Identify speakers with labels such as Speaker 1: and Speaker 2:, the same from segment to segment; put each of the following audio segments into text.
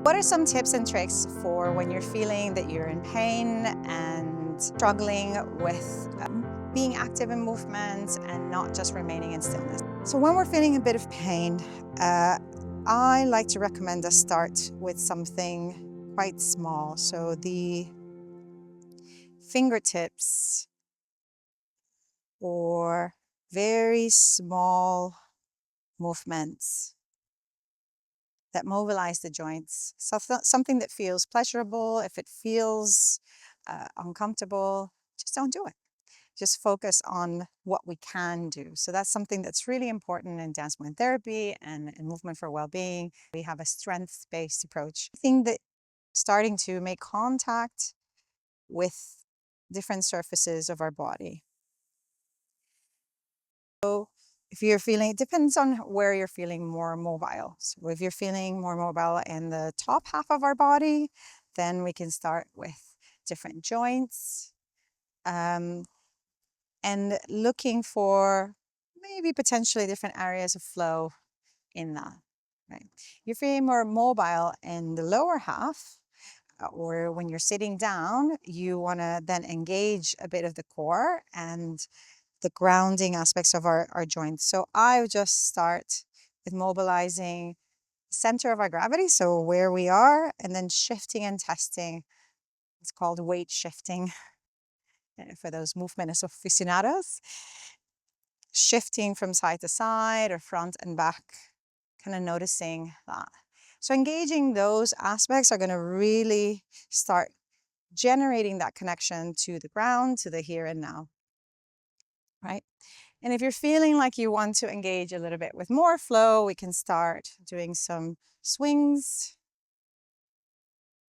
Speaker 1: What are some tips and tricks for when you're feeling that you're in pain and struggling with being active in movement and not just remaining in stillness? So when we're feeling a bit of pain, I like to recommend us start with something quite small. So the fingertips or very small movements that mobilize the joints. So something that feels pleasurable. If it feels uncomfortable, just don't do it. Just focus on what we can do. So that's something that's really important in dance movement therapy and in movement for well-being. We have a strength-based approach. I think that starting to make contact with different surfaces of our body. So if you're feeling, it depends on where you're feeling more mobile. So if you're feeling more mobile in the top half of our body, then we can start with different joints and looking for maybe potentially different areas of flow in that. Right? You're feeling more mobile in the lower half, or when you're sitting down, you want to then engage a bit of the core and the grounding aspects of our joints. So I would just start with mobilizing the center of our gravity, so where we are, and then shifting and testing. It's called weight shifting for those movement aficionados. Shifting from side to side or front and back, kind of noticing that. So engaging those aspects are going to really start generating that connection to the ground, to the here and now, right? And if you're feeling like you want to engage a little bit with more flow, we can start doing some swings.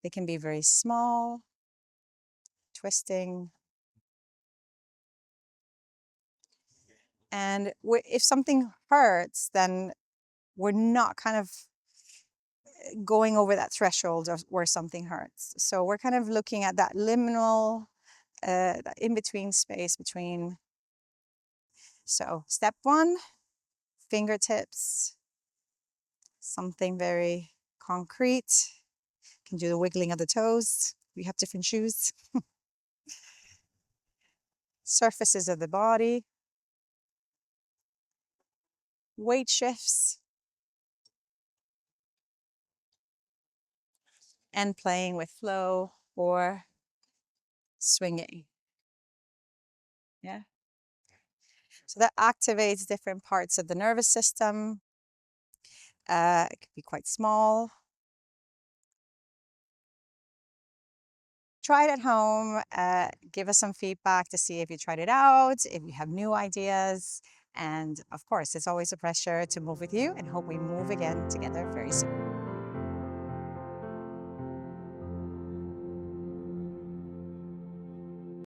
Speaker 1: They can be very small, twisting. And if something hurts, then we're not kind of going over that threshold of where something hurts. So we're kind of looking at that liminal, that in-between space between. So step one, fingertips, something very concrete. You can do the wiggling of the toes. We have different shoes. Surfaces of the body. Weight shifts. And playing with flow or swinging. Yeah. So that activates different parts of the nervous system. It could be quite small. Try it at home. Give us some feedback to see if you tried it out, if you have new ideas. And of course, it's always a pleasure to move with you, and hope we move again together very soon.